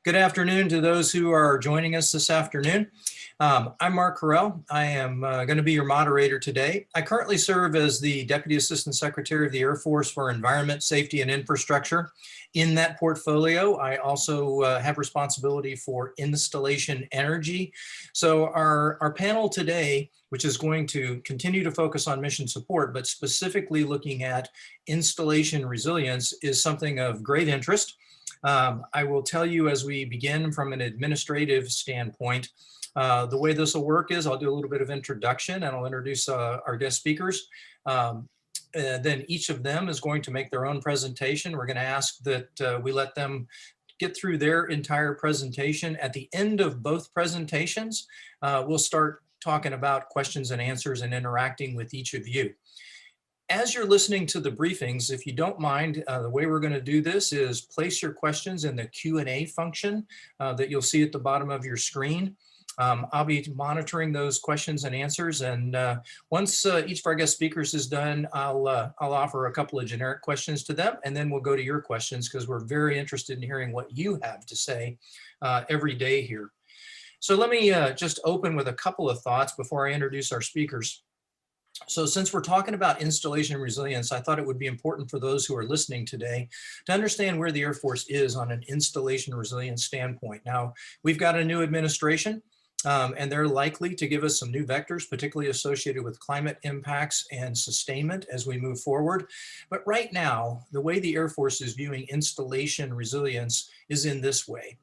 Good afternoon to those who are joining us this afternoon. I'm Mark Correll. I am going to be your moderator today. I currently serve as the Deputy Assistant Secretary of the Air Force for Environment, Safety, and Infrastructure. In that portfolio, I also have responsibility for installation energy. So our panel today, which is going to continue to focus on mission support, but specifically looking at installation resilience, is something of great interest. I will tell you as we begin from an administrative standpoint, the way this will work is I'll do a little bit of introduction and I'll introduce our guest speakers. Then each of them is going to make their own presentation. We're going to ask that we let them get through their entire presentation. At the end of both presentations, we'll start talking about questions and answers and interacting with each of you. As you're listening to the briefings, if you don't mind, the way we're going to do this is place your questions in the Q&A function that you'll see at the bottom of your screen. I'll be monitoring those questions and answers, and once each of our guest speakers is done, I'll offer a couple of generic questions to them, and then we'll go to your questions because we're very interested in hearing what you have to say every day here. So let me just open with a couple of thoughts before I introduce our speakers. So since we're talking about installation resilience, I thought it would be important for those who are listening today to understand where the Air Force is on an installation resilience standpoint. Now, we've got a new administration, and they're likely to give us some new vectors, particularly associated with climate impacts and sustainment as we move forward. But right now, the way the Air Force is viewing installation resilience is in this way.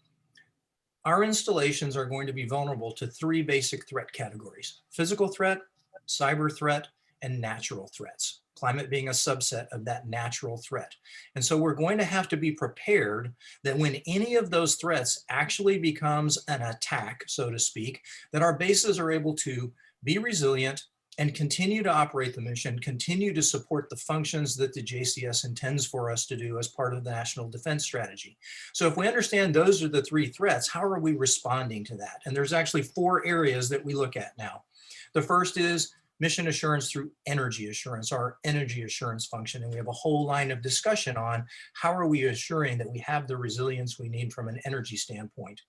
Our installations are going to be vulnerable to three basic threat categories: physical threat, cyber threat, and natural threats, climate being a subset of that natural threat. And so we're going to have to be prepared that when any of those threats actually becomes an attack, so to speak, that our bases are able to be resilient and continue to operate the mission, continue to support the functions that the JCS intends for us to do as part of the National Defense Strategy. So if we understand those are the three threats, how are we responding to that? And there's actually four areas that we look at now. The first is mission assurance through energy assurance, our energy assurance function. And we have a whole line of discussion on how are we assuring that we have the resilience we need from an energy standpoint.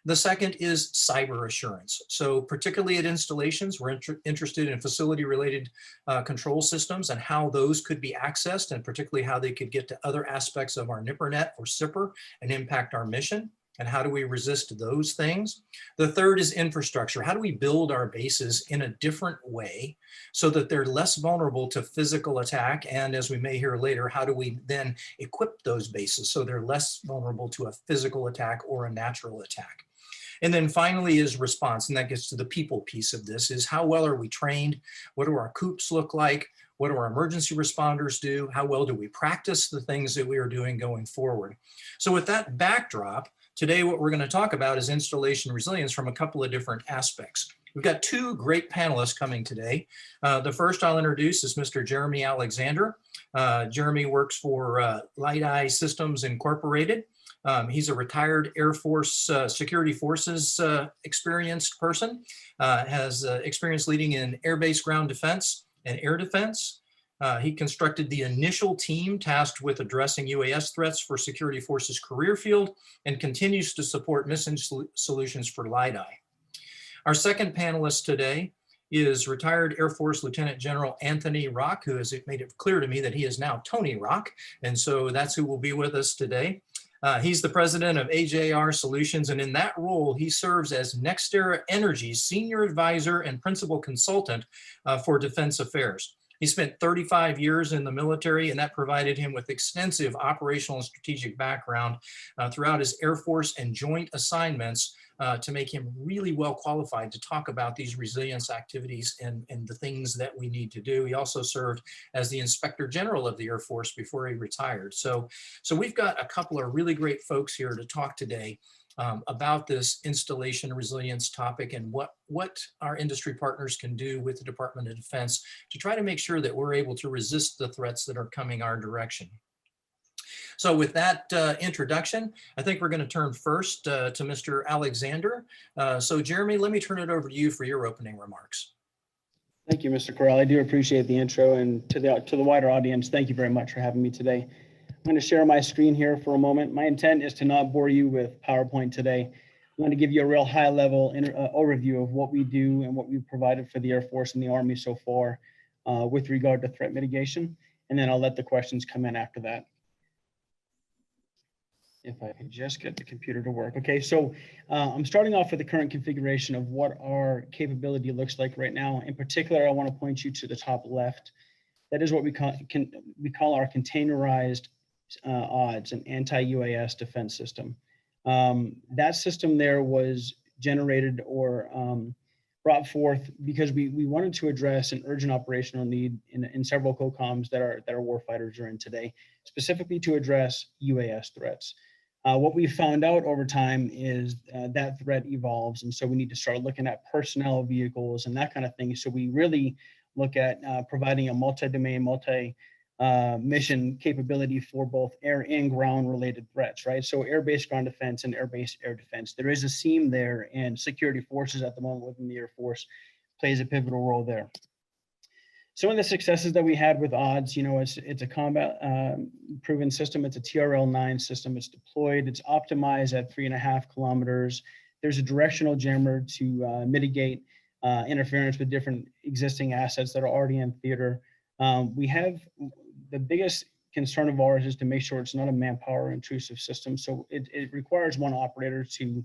The second is cyber assurance. So particularly at installations, we're interested in facility-related control systems and how those could be accessed, and particularly how they could get to other aspects of our NIPRNet or SIPR and impact our mission. And how do we resist those things? The third is infrastructure. How do we build our bases in a different way so that they're less vulnerable to physical attack? And as we may hear later, how do we then equip those bases so they're less vulnerable to a physical attack or a natural attack? And then finally is response, and that gets to the people piece of this, is how well are we trained? What do our COOPs look like? What do our emergency responders do? How well do we practice the things that we are doing going forward? So with that backdrop, today, what we're going to talk about is installation resilience from a couple of different aspects. We've got two great panelists coming today. The first I'll introduce is Mr. Jeremee Alexander. Jeremee works for Liteye Systems Incorporated. He's a retired Air Force Security Forces experienced person, has experience leading in air-based ground defense and air defense. He constructed the initial team tasked with addressing UAS threats for Security Forces career field and continues to support mission solutions for Liteye. Our second panelist today is retired Air Force Lieutenant General Anthony Rock, who has made it clear to me that he is now Tony Rock, and so that's who will be with us today. He's the president of AJR Solutions, and in that role, he serves as NextEra Energy's senior advisor and principal consultant for defense affairs. He spent 35 years in the military, and that provided him with extensive operational and strategic background throughout his Air Force and joint assignments to make him really well qualified to talk about these resilience activities and the things that we need to do. He also served as the Inspector General of the Air Force before he retired. So we've got a couple of really great folks here to talk today about this installation resilience topic and what our industry partners can do with the Department of Defense to try to make sure that we're able to resist the threats that are coming our direction. So with that introduction, I think we're going to turn first to Mr. Alexander. So Jeremee, let me turn it over to you for your opening remarks. Thank you, Mr. Correll. I do appreciate the intro, and to the wider audience, thank you very much for having me today. going to share my screen here for a moment. My intent is to not bore you with PowerPoint today. I'm going to give you a real high level overview of what we do and what we've provided for the Air Force and the Army so far with regard to threat mitigation. And then I'll let the questions come in after that. If I can just get the computer to work. Okay, so I'm starting off with the current configuration of what our capability looks like right now. In particular, I want to point you to the top left. That is what we call our containerized odds, an anti-UAS defense system. That system there was generated or brought forth because we wanted to address an urgent operational need in several COCOMs that our warfighters are in today, specifically to address UAS threats. What we found out over time is that threat evolves, and so we need to start looking at personnel, vehicles, and that kind of thing. So we really look at providing a multi-domain, multi-mission capability for both air and ground related threats, right? So air-based ground defense and air-based air defense. There is a seam there, and security forces at the moment within the Air Force plays a pivotal role there. Some of the successes that we had with odds, you know, it's a combat proven system. It's a TRL-9 system. It's deployed. It's optimized at 3.5 kilometers. There's a directional jammer to mitigate interference with different existing assets that are already in theater. We have the biggest concern of ours is to make sure it's not a manpower intrusive system. So it requires one operator to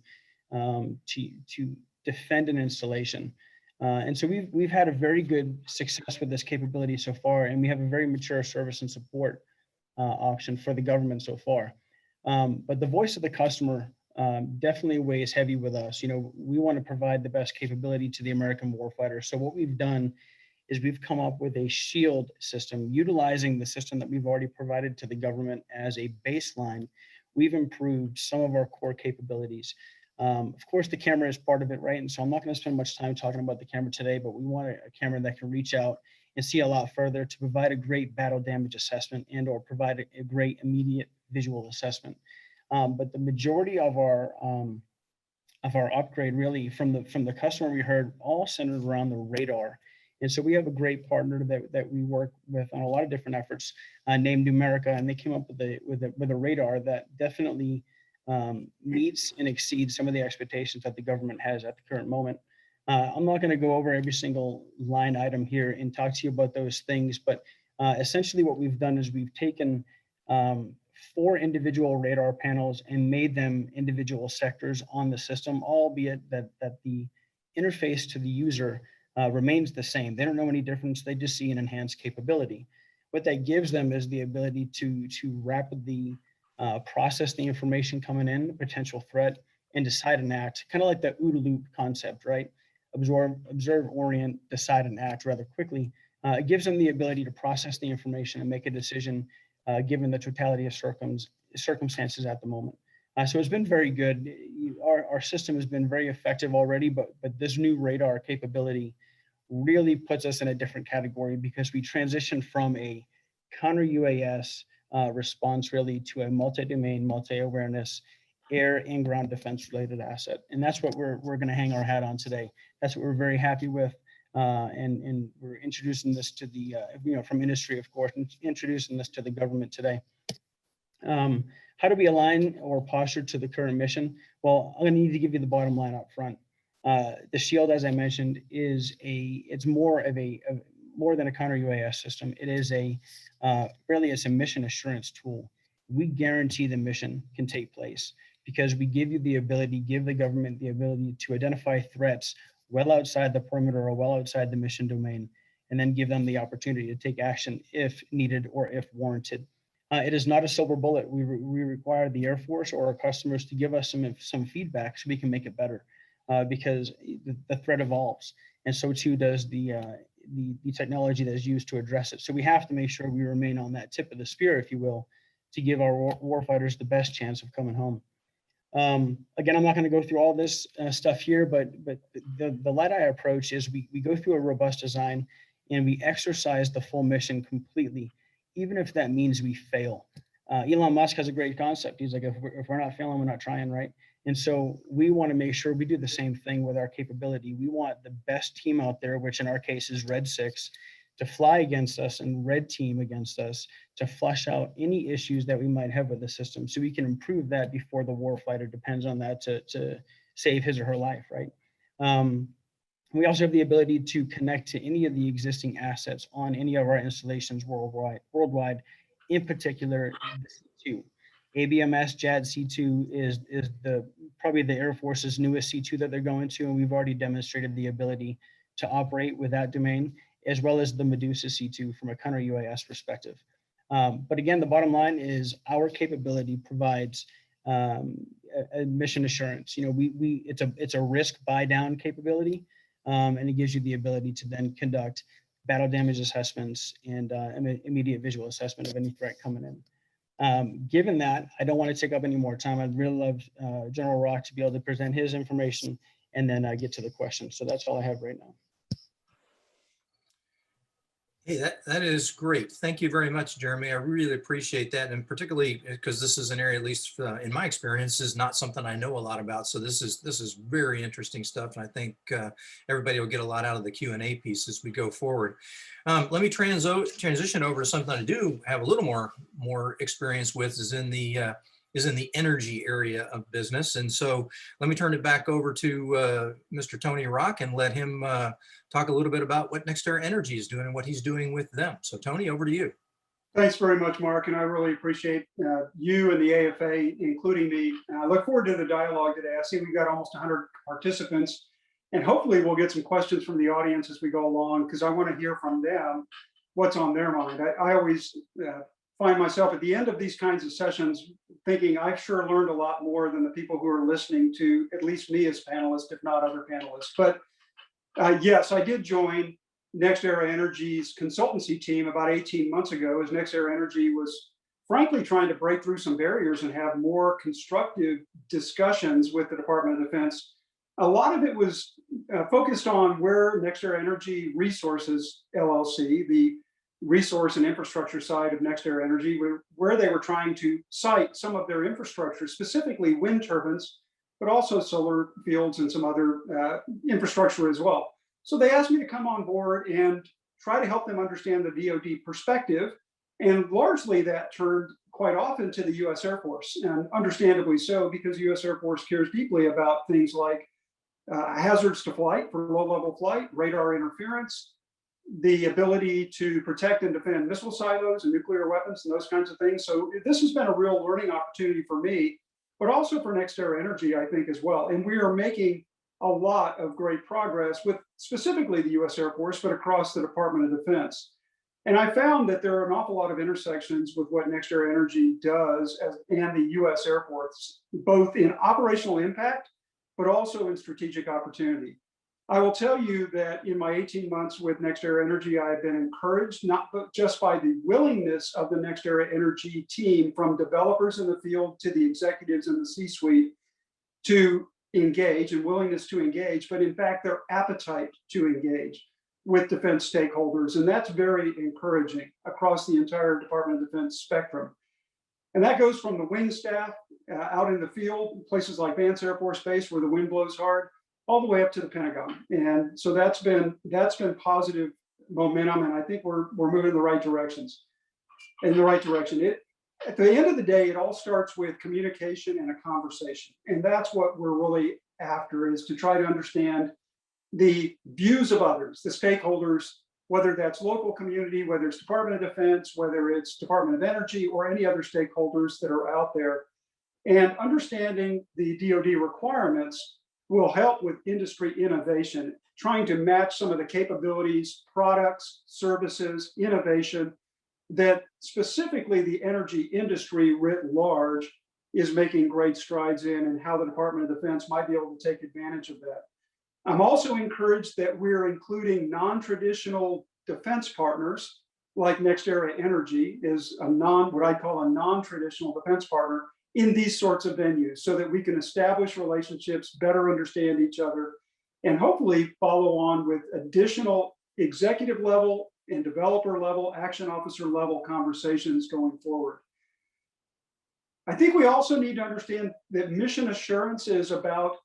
defend an installation. And so we've had a very good success with this capability so far, and we have a very mature service and support option for the government so far. But the voice of the customer definitely weighs heavy with us. You know, we want to provide the best capability to the American warfighter. So what we've done is we've come up with a shield system, utilizing the system that we've already provided to the government as a baseline. We've improved some of our core capabilities. Of course, the camera is part of it, right? And so I'm not going to spend much time talking about the camera today, but we want a camera that can reach out and see a lot further to provide a great battle damage assessment and or provide a great immediate visual assessment. But the majority of our upgrade really from the customer we heard all centered around the radar. And so we have a great partner that we work with on a lot of different efforts named Numerica, and they came up with a radar that definitely meets and exceeds some of the expectations that the government has at the current moment. I'm not going to go over every single line item here and talk to you about those things, but essentially what we've done is we've taken 4 individual radar panels and made them individual sectors on the system, albeit that the interface to the user remains the same. They don't know any difference. They just see an enhanced capability. What that gives them is the ability to rapidly process the information coming in, the potential threat, and decide and act, kind of like the OODA loop concept, right? Observe, orient, decide, and act rather quickly. It gives them the ability to process the information and make a decision given the totality of circumstances at the moment. So it's been very good. Our system has been very effective already, but this new radar capability really puts us in a different category because we transitioned from a counter UAS response really to a multi-domain, multi-awareness, air and ground defense related asset. And that's what we're going to hang our hat on today. That's what we're very happy with. And we're introducing this to the, from industry, of course, and introducing this to the government today. How do we align or posture to the current mission? Well, I'm going to need to give you the bottom line up front. The shield, as I mentioned, it's more than a counter UAS system. It is really it's a mission assurance tool. We guarantee the mission can take place because we give you the ability, give the government the ability to identify threats well outside the perimeter or well outside the mission domain, and then give them the opportunity to take action if needed or if warranted. It is not a silver bullet. We require the Air Force or our customers to give us some feedback so we can make it better because the threat evolves, and so too does the technology that is used to address it. So we have to make sure we remain on that tip of the spear, if you will, to give our warfighters the best chance of coming home. Again, I'm not going to go through all this stuff here, but the Liteye approach is we go through a robust design and we exercise the full mission completely, even if that means we fail. Elon Musk has a great concept. He's like, if we're not failing, we're not trying, right? And so we want to make sure we do the same thing with our capability. We want the best team out there, which in our case is Red 6, to fly against us and red team against us to flush out any issues that we might have with the system, so we can improve that before the warfighter depends on that to save his or her life, right? We also have the ability to connect to any of the existing assets on any of our installations worldwide, in particular the C2. ABMS JAD-C2 is probably the Air Force's newest C2 that they're going to, and we've already demonstrated the ability to operate with that domain, as well as the Medusa C2 from a counter UAS perspective. But again, the bottom line is our capability provides a mission assurance. You know, it's a risk buy down capability, and it gives you the ability to then conduct battle damage assessments and immediate visual assessment of any threat coming in. Given that, I don't want to take up any more time. I'd really love General Rock to be able to present his information and then get to the questions. So that's all I have right now. Hey, that is great. Thank you very much, Jeremy. I really appreciate that. And particularly because this is an area, at least in my experience, is not something I know a lot about. So this is very interesting stuff. And I think everybody will get a lot out of the Q&A piece as we go forward. Let me transition over to something I do have a little more experience with, is in the energy area of business. And so let me turn it back over to Mr. Tony Rock and let him talk a little bit about what NextEra Energy is doing and what he's doing with them. So Tony, over to you. Thanks very much, Mark, and I really appreciate you and the AFA including me. I look forward to the dialogue today. I see we've got almost 100 participants, and hopefully we'll get some questions from the audience as we go along, because I want to hear from them what's on their mind. I always find myself at the end of these kinds of sessions thinking I've sure learned a lot more than the people who are listening to at least me as panelists, if not other panelists. But yes, I did join NextEra Energy's consultancy team about 18 months ago, as NextEra Energy was frankly trying to break through some barriers and have more constructive discussions with the Department of Defense. A lot of it was focused on where NextEra Energy Resources LLC, the resource and infrastructure side of NextEra Energy, where they were trying to site some of their infrastructure, specifically wind turbines, but also solar fields and some other infrastructure as well. So they asked me to come on board and try to help them understand the DoD perspective. And largely that turned quite often to the US Air Force, and understandably so, because the US Air Force cares deeply about things like hazards to flight for low-level flight, radar interference, the ability to protect and defend missile silos and nuclear weapons and those kinds of things. So this has been a real learning opportunity for me, but also for NextEra Energy, I think, as well. And we are making a lot of great progress with specifically the US Air Force, but across the Department of Defense. And I found that there are an awful lot of intersections with what NextEra Energy does and the US Air Force, both in operational impact, but also in strategic opportunity. I will tell you that in my 18 months with NextEra Energy, I have been encouraged, not just by the willingness of the NextEra Energy team, from developers in the field to the executives in the C-suite, to engage and willingness to engage, but in fact, their appetite to engage with defense stakeholders. And that's very encouraging across the entire Department of Defense spectrum. And that goes from the wing staff out in the field, places like Vance Air Force Base, where the wind blows hard, all the way up to the Pentagon. And so that's been positive momentum, and I think we're moving in the right direction. At the end of the day, it all starts with communication and a conversation. And that's what we're really after, is to try to understand the views of others, the stakeholders, whether that's local community, whether it's Department of Defense, whether it's Department of Energy, or any other stakeholders that are out there. And understanding the DoD requirements will help with industry innovation, trying to match some of the capabilities, products, services, innovation that specifically the energy industry writ large is making great strides in, and how the Department of Defense might be able to take advantage of that. I'm also encouraged that we're including non-traditional defense partners, like NextEra Energy is what I call a non-traditional defense partner in these sorts of venues, so that we can establish relationships, better understand each other, and hopefully follow on with additional executive level and developer level, action officer level conversations going forward. I think we also need to understand that mission assurance is about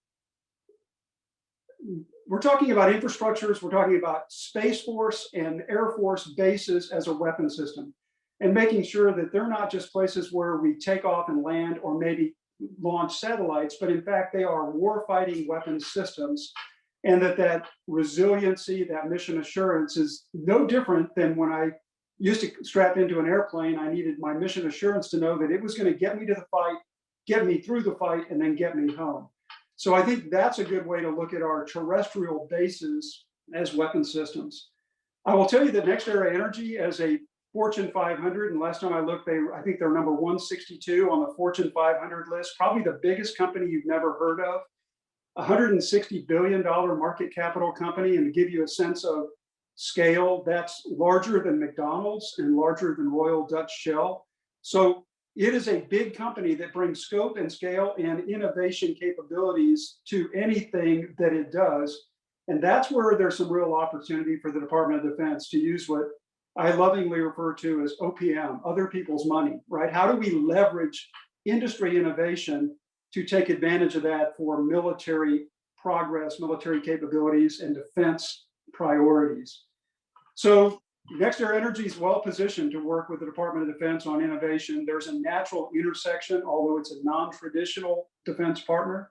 we're talking about infrastructures, we're talking about Space Force and Air Force bases as a weapon system, and making sure that they're not just places where we take off and land or maybe launch satellites, but in fact, they are war-fighting weapons systems, and that resiliency, that mission assurance is no different than when I used to strap into an airplane. I needed my mission assurance to know that it was going to get me to the fight, get me through the fight, and then get me home. So I think that's a good way to look at our terrestrial bases as weapon systems. I will tell you that NextEra Energy, as a Fortune 500, and last time I looked, I think they're number 162 on the Fortune 500 list, probably the biggest company you've never heard of, $160 billion market capital company. And to give you a sense of scale, that's larger than McDonald's and larger than Royal Dutch Shell. So it is a big company that brings scope and scale and innovation capabilities to anything that it does. And that's where there's some real opportunity for the Department of Defense to use what I lovingly refer to as OPM, other people's money, right? How do we leverage industry innovation to take advantage of that for military progress, military capabilities, and defense priorities? So NextEra Energy is well positioned to work with the Department of Defense on innovation. There's a natural intersection, although it's a non-traditional defense partner.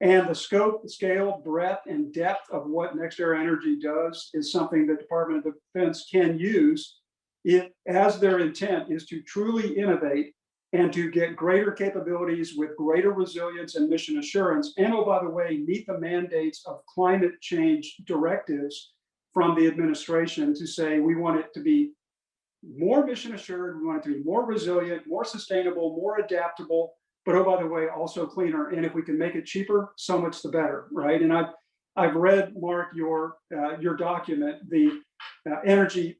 And the scope, scale, breadth, and depth of what NextEra Energy does is something the Department of Defense can use it as their intent is to truly innovate and to get greater capabilities with greater resilience and mission assurance. And oh, by the way, meet the mandates of climate change directives from the administration to say, we want it to be more mission assured, we want it to be more resilient, more sustainable, more adaptable, but oh, by the way, also cleaner. And if we can make it cheaper, so much the better, right? And I've read, Mark, your document, the energy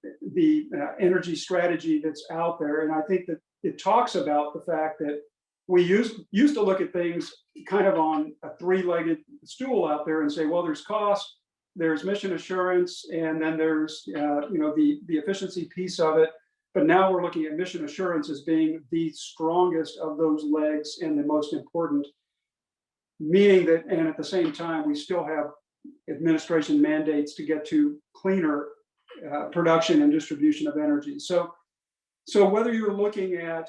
strategy that's out there, and I think that it talks about the fact that we used to look at things kind of on a three-legged stool out there and say, well, there's cost, there's mission assurance, and then there's the efficiency piece of it. But now we're looking at mission assurance as being the strongest of those legs and the most important, meaning that, and at the same time, we still have administration mandates to get to cleaner production and distribution of energy. So whether you're looking at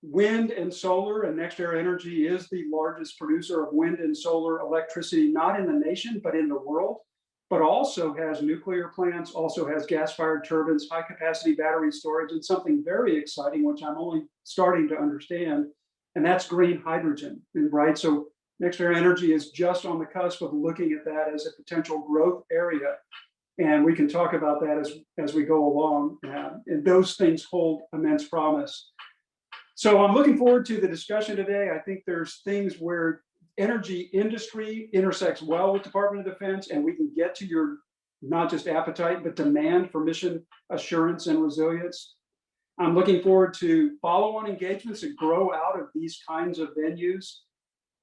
wind and solar, and NextEra Energy is the largest producer of wind and solar electricity, not in the nation, but in the world, but also has nuclear plants, also has gas-fired turbines, high-capacity battery storage, and something very exciting, which I'm only starting to understand, and that's green hydrogen, right? So NextEra Energy is just on the cusp of looking at that as a potential growth area, and we can talk about that as we go along, and those things hold immense promise. So I'm looking forward to the discussion today. I think there's things where energy industry intersects well with Department of Defense, and we can get to your not just appetite, but demand for mission assurance and resilience. I'm looking forward to follow-on engagements that grow out of these kinds of venues.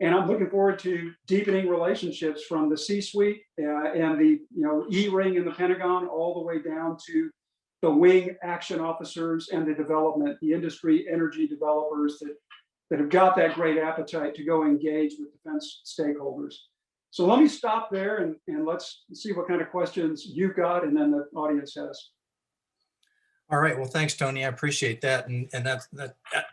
And I'm looking forward to deepening relationships from the C-suite and the E-ring in the Pentagon all the way down to the wing action officers and the industry energy developers that have got that great appetite to go engage with defense stakeholders. So let me stop there and let's see what kind of questions you've got and then the audience has. All right, well, thanks, Tony. I appreciate that. And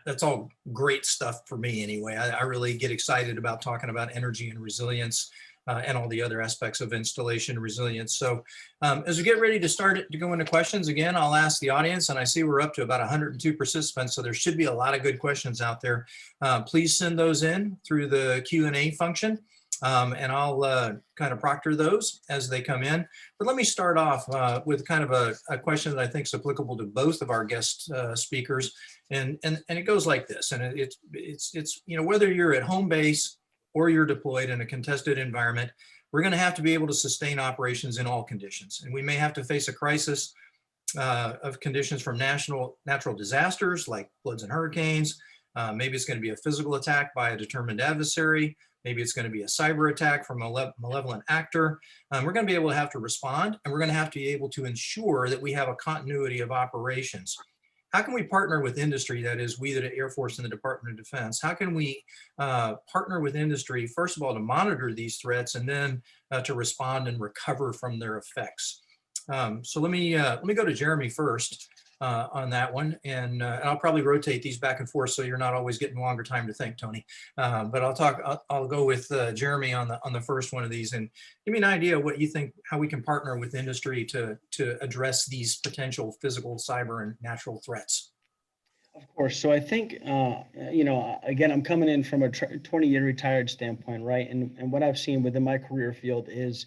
that's all great stuff for me anyway. I really get excited about talking about energy and resilience and all the other aspects of installation resilience. So as we get ready to start to go into questions, again, I'll ask the audience, and I see we're up to about 102 participants, so there should be a lot of good questions out there. Please send those in through the Q&A function, and I'll kind of proctor those as they come in. But let me start off with kind of a question that I think is applicable to both of our guest speakers, and it goes like this, and it's whether you're at home base or you're deployed in a contested environment, we're going to have to be able to sustain operations in all conditions. And we may have to face a crisis of conditions from natural disasters like floods and hurricanes. Maybe it's going to be a physical attack by a determined adversary. Maybe it's going to be a cyber attack from a malevolent actor. We're going to be able to have to respond, and we're going to have to be able to ensure that we have a continuity of operations. how can we partner with industry? That is, we, the Air Force and the Department of Defense. How can we partner with industry, first of all, to monitor these threats, and then to respond and recover from their effects? So let me go to Jeremee first on that one, and I'll probably rotate these back and forth so you're not always getting longer time to think, Tony. But I'll go with Jeremee on the first one of these, and give me an idea of what you think, how we can partner with industry to address these potential physical, cyber, and natural threats. Of course. So I think, again, I'm coming in from a 20-year retired standpoint, right? And what I've seen within my career field is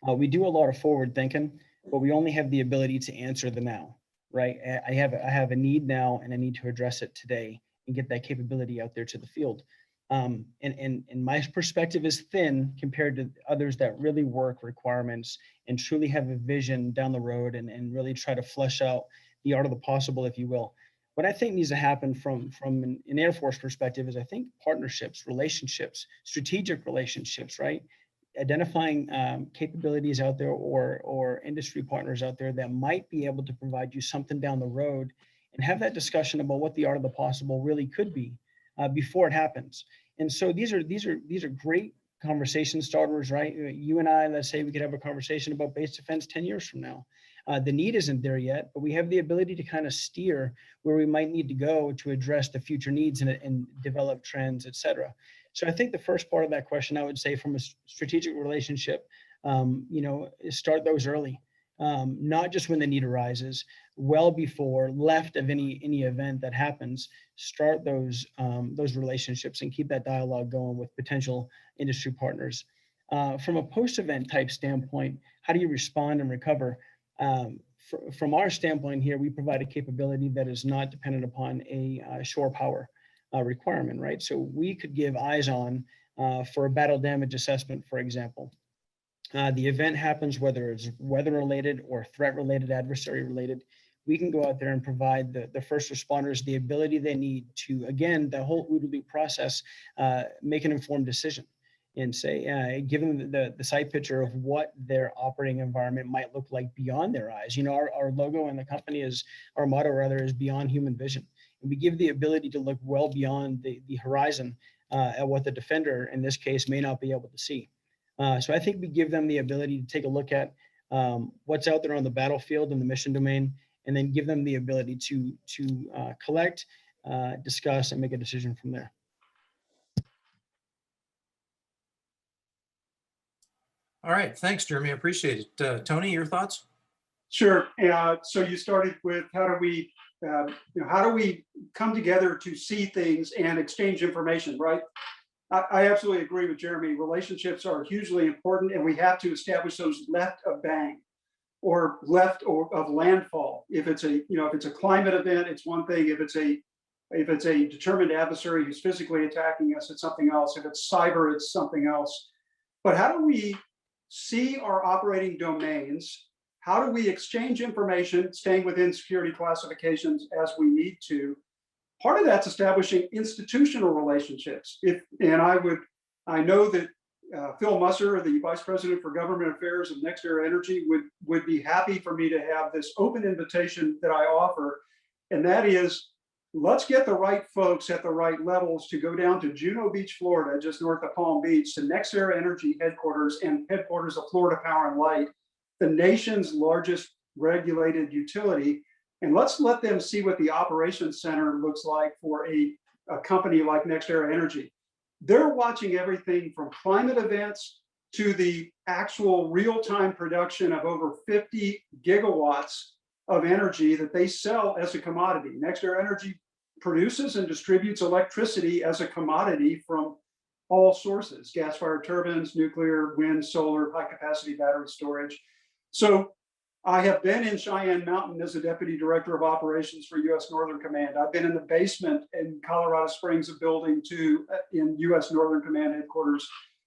we do a lot of forward thinking, but we only have the ability to answer the now, right? I have a need now, and I need to address it today and get that capability out there to the field. And my perspective is thin compared to others that really work requirements and truly have a vision down the road and really try to flesh out the art of the possible, if you will. What I think needs to happen from an Air Force perspective is, I think, partnerships, relationships, strategic relationships, right? Identifying capabilities out there or industry partners out there that might be able to provide you something down the road, and have that discussion about what the art of the possible really could be before it happens. And so these are great conversation starters, right? You and I, let's say we could have a conversation about base defense 10 years from now. The need isn't there yet, but we have the ability to kind of steer where we might need to go to address the future needs and develop trends, et cetera. So I think the first part of that question, I would say, from a strategic relationship, is start those early, not just when the need arises, well before, left of any event that happens. Start those relationships and keep that dialogue going with potential industry partners. From a post-event type standpoint, how do you respond and recover? From our standpoint here, we provide a capability that is not dependent upon a shore power requirement, right? So we could give eyes on for a battle damage assessment, for example. The event happens, whether it's weather related or threat related, adversary related. We can go out there and provide the first responders the ability they need to, again, the whole OODA loop process, make an informed decision and say, give them the sight picture of what their operating environment might look like beyond their eyes. You know, our logo and the company is, our motto rather, is beyond human vision. And we give the ability to look well beyond the horizon at what the defender, in this case, may not be able to see. So I think we give them the ability to take a look at what's out there on the battlefield in the mission domain, and then give them the ability to collect, discuss, and make a decision from there. All right, thanks, Jeremee. I appreciate it. Tony, your thoughts? Sure. So you started with how do we come together to see things and exchange information, right? I absolutely agree with Jeremee. Relationships are hugely important, and we have to establish those left of bang or left of landfall. If it's a climate event, it's one thing. If it's a determined adversary who's physically attacking us, it's something else. If it's cyber, it's something else. But how do we see our operating domains? How do we exchange information, staying within security classifications as we need to? Part of that's establishing institutional relationships. I know that Phil Musser, the Vice President for Government Affairs of NextEra Energy, would be happy for me to have this open invitation that I offer, and that is, let's get the right folks at the right levels to go down to Juno Beach, Florida, just north of Palm Beach, to NextEra Energy headquarters and headquarters of Florida Power and Light, the nation's largest regulated utility. And let's let them see what the operations center looks like for a company like NextEra Energy. They're watching everything from climate events to the actual real-time production of over 50 gigawatts of energy that they sell as a commodity. NextEra Energy produces and distributes electricity as a commodity from all sources: gas-fired turbines, nuclear, wind, solar, high-capacity battery storage. So I have been in Cheyenne Mountain as a Deputy Director of Operations for U.S. Northern Command. I've been in the basement in Colorado Springs, a building in U.S. Northern Command headquarters.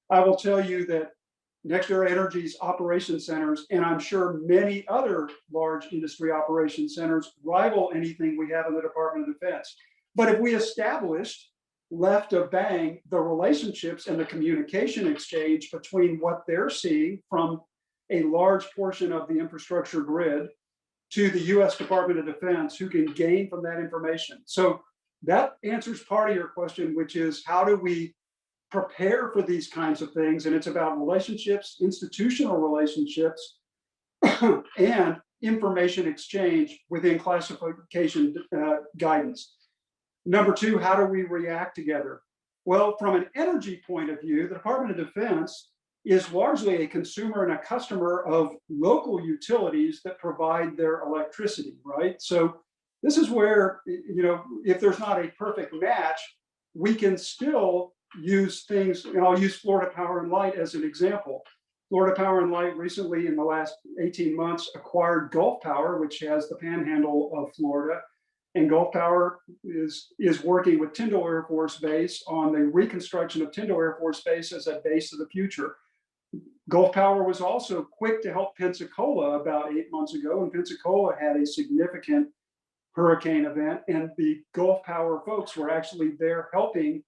I will tell you that NextEra Energy's operation centers, and I'm sure many other large industry operation centers, rival anything we have in the Department of Defense. But if we established left of bang the relationships and the communication exchange between what they're seeing from a large portion of the infrastructure grid to the US Department of Defense, who can gain from that information. So that answers part of your question, which is how do we prepare for these kinds of things? And it's about relationships, institutional relationships, and information exchange within classification guidance. Number two, how do we react together? Well, from an energy point of view, the Department of Defense is largely a consumer and a customer of local utilities that provide their electricity, right? So this is where, you know, if there's not a perfect match, we can still use things, and I'll use Florida Power and Light as an example. Florida Power and Light recently, in the last 18 months, acquired Gulf Power, which has the panhandle of Florida. And Gulf Power is working with Tyndall Air Force Base on the reconstruction of Tyndall Air Force Base as a base of the future. Gulf Power was also quick to help Pensacola about 8 months ago, and Pensacola had a significant hurricane event, and the Gulf Power folks were actually there helping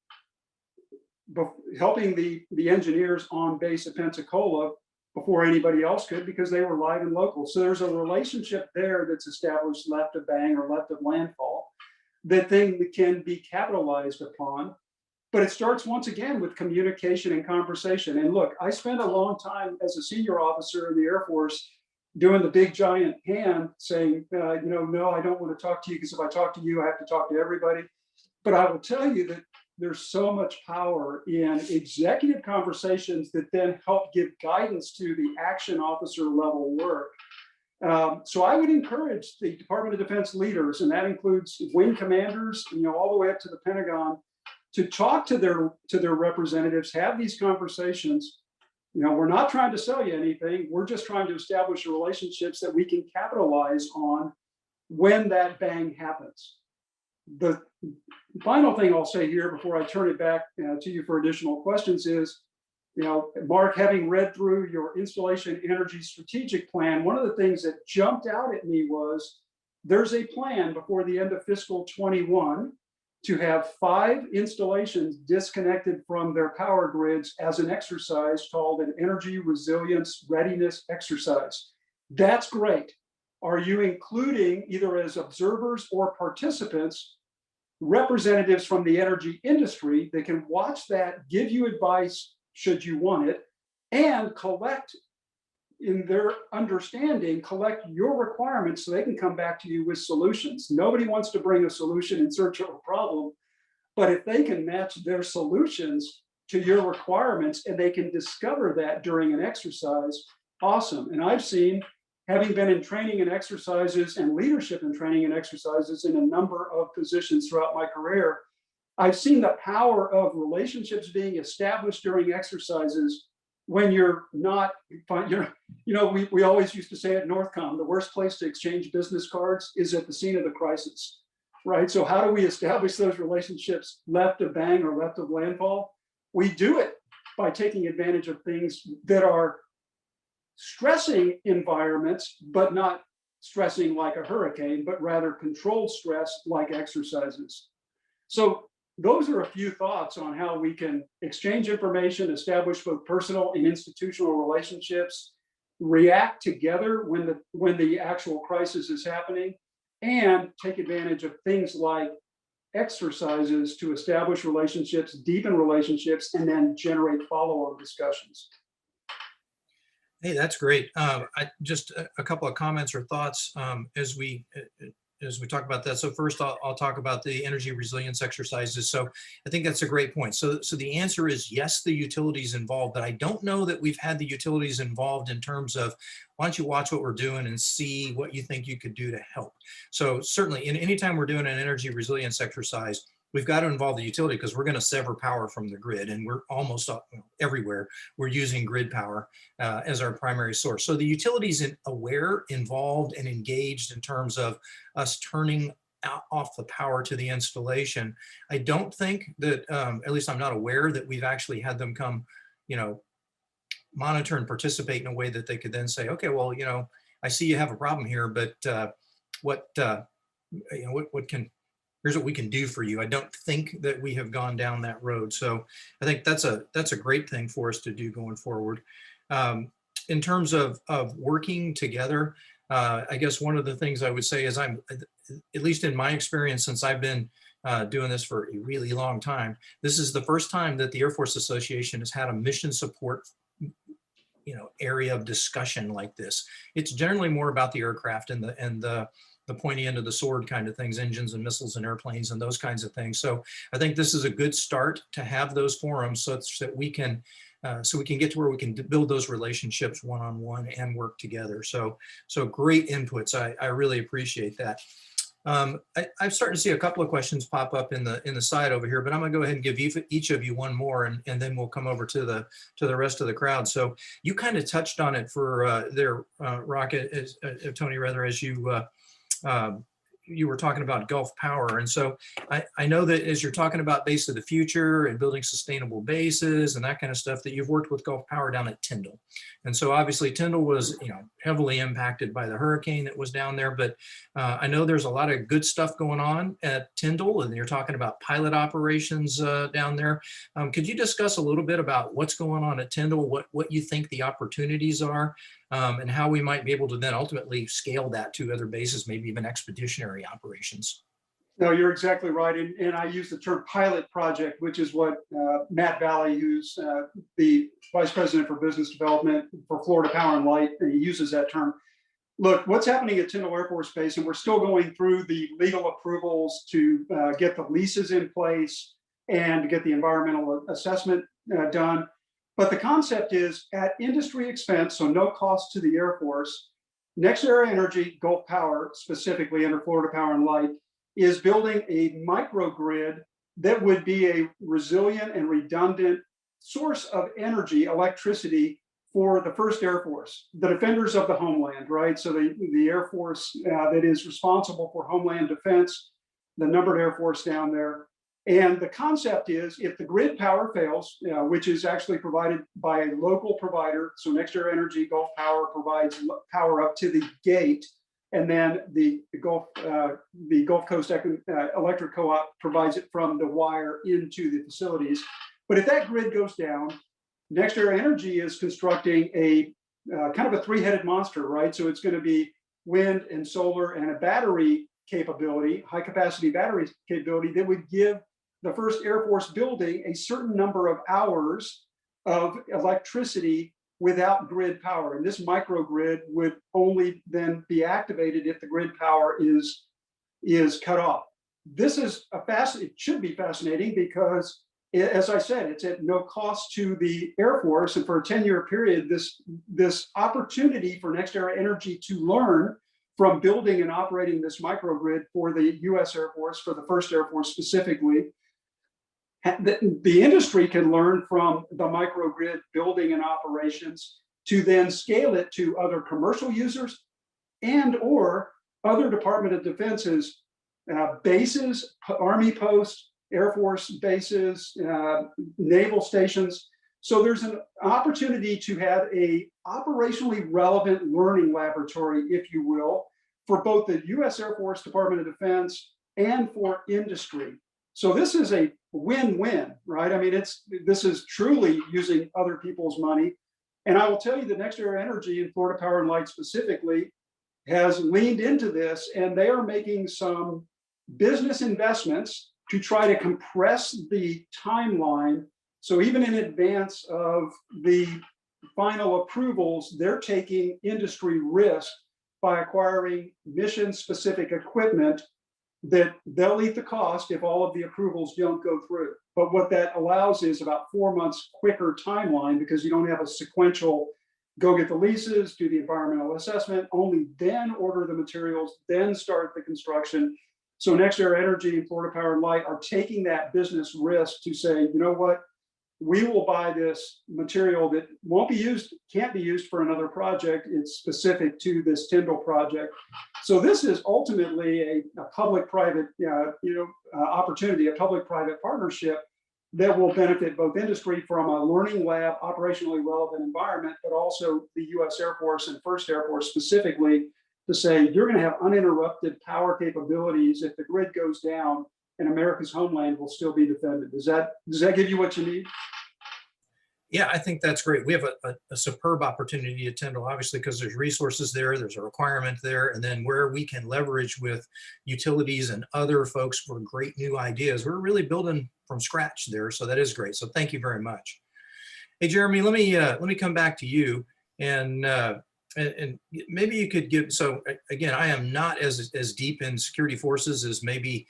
the engineers on base at Pensacola before anybody else could, because they were live and local. So there's a relationship there that's established left of bang or left of landfall that can be capitalized upon. But it starts once again with communication and conversation. And look, I spent a long time as a senior officer in the Air Force doing the big giant hand saying, you know, no, I don't want to talk to you, because if I talk to you, I have to talk to everybody. But I will tell you that there's so much power in executive conversations that then help give guidance to the action officer level work. So I would encourage the Department of Defense leaders, and that includes wing commanders, you know, all the way up to the Pentagon, to talk to their representatives, have these conversations. You know, we're not trying to sell you anything. We're just trying to establish relationships that we can capitalize on when that bang happens. The final thing I'll say here before I turn it back to you for additional questions is, you know, Mark, having read through your installation energy strategic plan, one of the things that jumped out at me was there's a plan before the end of fiscal 21 to have 5 installations disconnected from their power grids as an exercise called an energy resilience readiness exercise. That's great. Are you including, either as observers or participants, representatives from the energy industry that can watch that, give you advice should you want it, and collect, in their understanding, collect your requirements so they can come back to you with solutions? Nobody wants to bring a solution in search of a problem, but if they can match their solutions to your requirements and they can discover that during an exercise, awesome. And I've seen, having been in training and exercises and leadership in training and exercises in a number of positions throughout my career, I've seen the power of relationships being established during exercises when you're not, you know, we always used to say at Northcom, the worst place to exchange business cards is at the scene of the crisis, right? So how do we establish those relationships left of bang or left of landfall? We do it by taking advantage of things that are stressing environments, but not stressing like a hurricane, but rather controlled stress like exercises. So those are a few thoughts on how we can exchange information, establish both personal and institutional relationships, react together when the actual crisis is happening, and take advantage of things like exercises to establish relationships, deepen relationships, and then generate follow-on discussions. Hey, that's great. Just a couple of comments or thoughts as we talk about that. So first, I'll talk about the energy resilience exercises. So I think that's a great point. So the answer is yes, the utilities involved, but I don't know that we've had the utilities involved in terms of, why don't you watch what we're doing and see what you think you could do to help. So certainly, anytime we're doing an energy resilience exercise, we've got to involve the utility, because we're going to sever power from the grid, and we're almost everywhere we're using grid power as our primary source. So the utility's aware, involved, and engaged in terms of us turning off the power to the installation. I don't think that, at least I'm not aware that we've actually had them come, you know, monitor and participate in a way that they could then say, okay, well, you know, I see you have a problem here, but here's what we can do for you. I don't think that we have gone down that road. So I think that's a great thing for us to do going forward. In terms of working together, I guess one of the things I would say is at least in my experience, since I've been doing this for a really long time, this is the first time that the Air Force Association has had a mission support area of discussion like this. It's generally more about the aircraft and the pointy end of the sword kind of things, engines and missiles and airplanes and those kinds of things. So I think this is a good start to have those forums such that we can get to where we can build those relationships one-on-one and work together. So great inputs. I really appreciate that. I'm starting to see a couple of questions pop up in the side over here, but I'm going to go ahead and give each of you one more, and then we'll come over to the rest of the crowd. So you kind of touched on it for Rocket, Tony, rather, as you were talking about Gulf Power. And so I know that as you're talking about base of the future and building sustainable bases and that kind of stuff, that you've worked with Gulf Power down at Tyndall. And so obviously Tyndall was heavily impacted by the hurricane that was down there, but I know there's a lot of good stuff going on at Tyndall, and you're talking about pilot operations down there. Could you discuss a little bit about what's going on at Tyndall, what you think the opportunities are, and how we might be able to then ultimately scale that to other bases, maybe even expeditionary operations? No, you're exactly right. And I use the term pilot project, which is what Matt Valley, who's the Vice President for Business Development for Florida Power and Light, and he uses that term. Look, what's happening at Tyndall Air Force Base, and we're still going through the legal approvals to get the leases in place and to get the environmental assessment done. But the concept is at industry expense, so no cost to the Air Force, NextEra Energy, Gulf Power, specifically under Florida Power and Light, is building a microgrid that would be a resilient and redundant source of energy, electricity, for the 1st Air Force, the defenders of the homeland, right? So the Air Force that is responsible for homeland defense, the numbered Air Force down there. And the concept is, if the grid power fails, which is actually provided by a local provider, so NextEra Energy, Gulf Power provides power up to the gate, and then the Gulf Coast Electric Co-op provides it from the wire into the facilities. But if that grid goes down, NextEra Energy is constructing a kind of a three-headed monster, right? So it's going to be wind and solar and a battery capability, high capacity battery capability that would give the 1st Air Force building a certain number of hours of electricity without grid power. And this microgrid would only then be activated if the grid power is cut off. This is it should be fascinating because, as I said, it's at no cost to the Air Force. And for a 10-year period, this opportunity for NextEra Energy to learn from building and operating this microgrid for the US Air Force, for the 1st Air Force specifically, the industry can learn from the microgrid building and operations to then scale it to other commercial users and or other Department of Defense's bases, Army posts, Air Force bases, naval stations. So there's an opportunity to have a operationally relevant learning laboratory, if you will, for both the US Air Force Department of Defense and for industry. So this is a win-win, right? I mean, this is truly using other people's money. And I will tell you that NextEra Energy and Florida Power and Light specifically has leaned into this, and they are making some business investments to try to compress the timeline. So even in advance of the final approvals, they're taking industry risk by acquiring mission-specific equipment that they'll eat the cost if all of the approvals don't go through. But what that allows is about 4 months quicker timeline, because you don't have a sequential go get the leases, do the environmental assessment, only then order the materials, then start the construction. So NextEra Energy and Florida Power and Light are taking that business risk to say, you know what, we will buy this material that won't be used, can't be used for another project. It's specific to this Tyndall project. So this is ultimately a public-private opportunity, a public-private partnership that will benefit both industry from a learning lab, operationally relevant environment, but also the US Air Force and 1st Air Force specifically, to say you're going to have uninterrupted power capabilities if the grid goes down, and America's homeland will still be defended. Does that give you what you need? Yeah, I think that's great. We have a superb opportunity at Tyndall, obviously, because there's resources there, there's a requirement there, and then where we can leverage with utilities and other folks for great new ideas. We're really building from scratch there, so that is great. So thank you very much. Hey, Jeremee, let me come back to you, and maybe you could give. So again, I am not as deep in security forces as maybe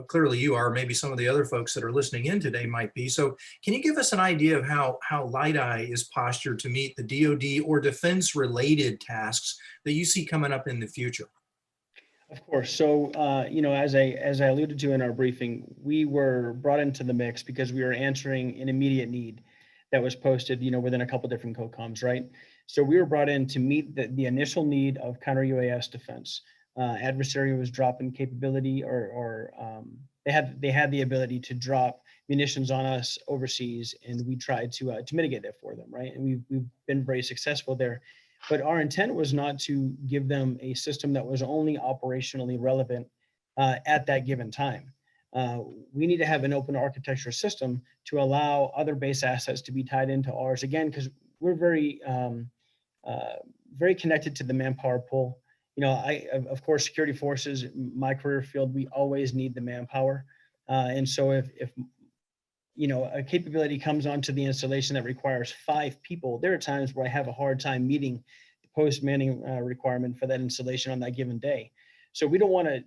clearly you are. Maybe some of the other folks that are listening in today might be. So can you give us an idea of how Liteye is postured to meet the DoD or defense related tasks that you see coming up in the future? Of course. So, as I alluded to in our briefing, we were brought into the mix because we were answering an immediate need that was posted, within a couple different COCOMs, right? So we were brought in to meet the initial need of counter UAS defense. Adversary was dropping capability, or they had the ability to drop munitions on us overseas, and we tried to mitigate that for them, right? And we've been very successful there. But our intent was not to give them a system that was only operationally relevant at that given time. We need to have an open architecture system to allow other base assets to be tied into ours, again, because we're very connected to the manpower pool. Of course, security forces, my career field, we always need the manpower. And so if a capability comes onto the installation that requires 5 people, there are times where I have a hard time meeting the post-manning requirement for that installation on that given day. So we don't want to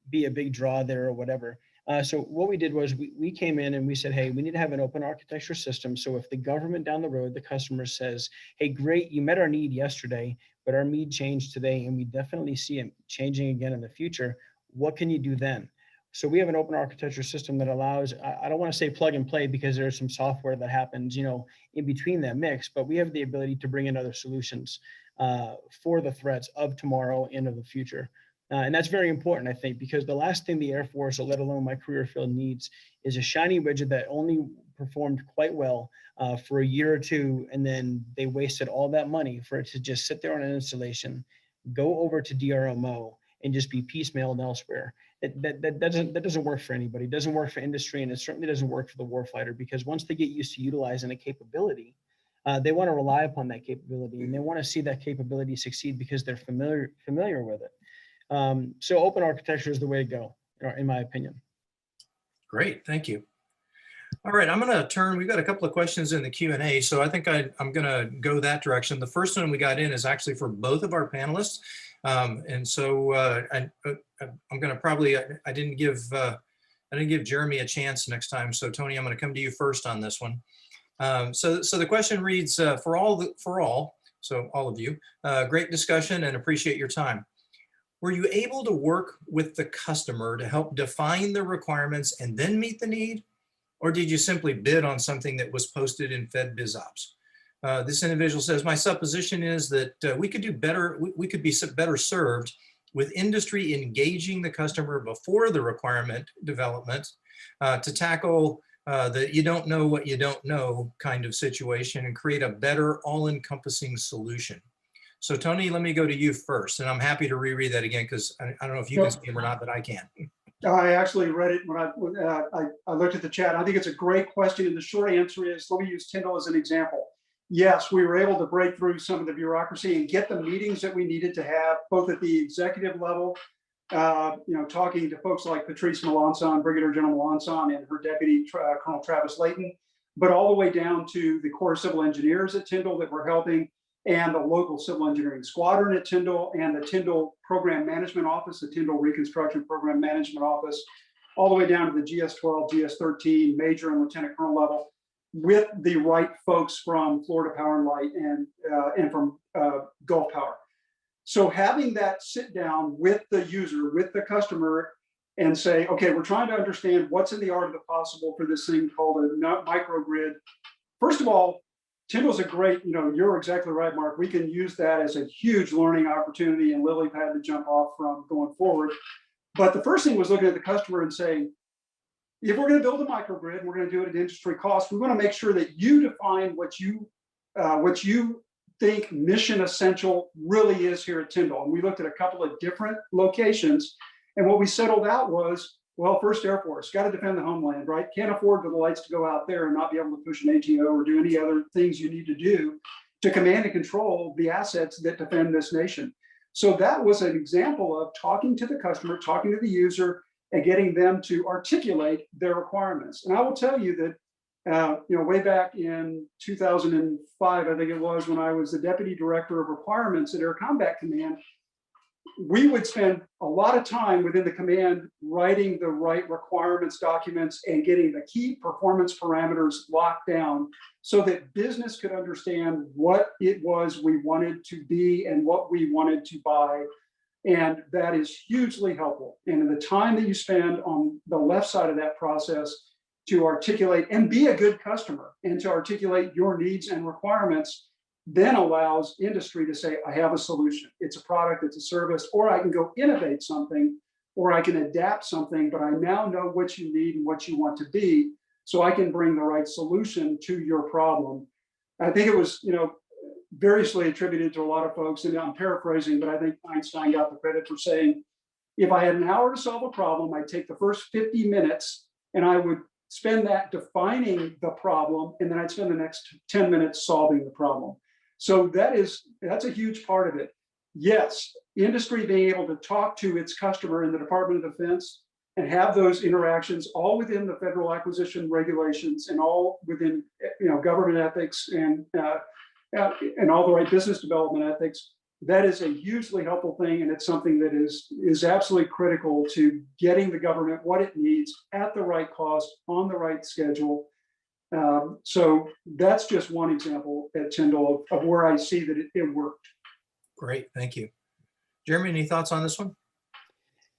be a big draw there or whatever. So what we did was we came in and we said, hey, we need to have an open architecture system. So if the government down the road, the customer says, hey, great, you met our need yesterday, but our need changed today, and we definitely see it changing again in the future, what can you do then? So we have an open architecture system that allows, I don't want to say plug and play because there's some software that happens, in between that mix, but we have the ability to bring in other solutions for the threats of tomorrow and of the future. And that's very important, I think, because the last thing the Air Force, or let alone my career field, needs is a shiny widget that only performed quite well for a year or two, and then they wasted all that money for it to just sit there on an installation, go over to DRMO, and just be piecemealed elsewhere. That doesn't work for anybody. It doesn't work for industry, and it certainly doesn't work for the warfighter, because once they get used to utilizing a capability, they want to rely upon that capability, and they want to see that capability succeed because they're familiar with it. So open architecture is the way to go, in my opinion. Great, thank you. All right, I'm going to turn, we've got a couple of questions in the Q&A, so I think I'm going to go that direction. The first one we got in is actually for both of our panelists. And so I'm going to probably, I didn't give Jeremee a chance next time. So Tony, I'm going to come to you first on this one. So the question reads, for all, so all of you, great discussion and appreciate your time. Were you able to work with the customer to help define the requirements and then meet the need? Or did you simply bid on something that was posted in Fed BizOps? This individual says, my supposition is that we could do better, we could be better served with industry engaging the customer before the requirement development to tackle the you don't know what you don't know kind of situation and create a better all-encompassing solution. So Tony, let me go to you first, and I'm happy to reread that again because I don't know if you can see it or not, but I can. I actually read it when I looked at the chat. I think it's a great question, and the short answer is, let me use Tyndall as an example. Yes, we were able to break through some of the bureaucracy and get the meetings that we needed to have, both at the executive level, talking to folks like Patrice Melanson, Brigadier General Melanson, and her deputy, Colonel Travis Layton, but all the way down to the Corps of Civil Engineers at Tyndall that were helping, and the local civil engineering squadron at Tyndall, and the Tyndall Program Management Office, the Tyndall Reconstruction Program Management Office, all the way down to the GS-12, GS-13, Major and Lieutenant Colonel level, with the right folks from Florida Power and Light and from Gulf Power. So having that sit down with the user, with the customer, and say, okay, we're trying to understand what's in the art of the possible for this thing called a microgrid. First of all, Tyndall's a great, you're exactly right, Mark. We can use that as a huge learning opportunity and lily pad to jump off from going forward. But the first thing was looking at the customer and saying, if we're going to build a microgrid, we're going to do it at industry cost. We want to make sure that you define what you think mission essential really is here at Tyndall. And we looked at a couple of different locations. And what we settled out was Well, first Air Force, got to defend the homeland, right? Can't afford for the lights to go out there and not be able to push an ATO or do any other things you need to do to command and control the assets that defend this nation. So that was an example of talking to the customer, talking to the user, and getting them to articulate their requirements. And I will tell you that, way back in 2005, I think it was, when I was the deputy director of requirements at Air Combat Command, we would spend a lot of time within the command writing the right requirements documents and getting the key performance parameters locked down so that business could understand what it was we wanted to be and what we wanted to buy. And that is hugely helpful. And the time that you spend on the left side of that process to articulate and be a good customer and to articulate your needs and requirements then allows industry to say, I have a solution. It's a product, it's a service, or I can go innovate something, or I can adapt something, but I now know what you need and what you want to be, so I can bring the right solution to your problem. I think it was, variously attributed to a lot of folks, and I'm paraphrasing, but I think Einstein got the credit for saying, if I had an hour to solve a problem, I'd take the first 50 minutes and I would spend that defining the problem, and then I'd spend the next 10 minutes solving the problem. So that's a huge part of it. Yes, industry being able to talk to its customer in the Department of Defense and have those interactions all within the federal acquisition regulations and all within government ethics and all the right business development ethics. That is a hugely helpful thing, and it's something that is absolutely critical to getting the government what it needs at the right cost on the right schedule. So that's just one example at Tyndall of where I see that it worked. Great, thank you. Jeremee, any thoughts on this one?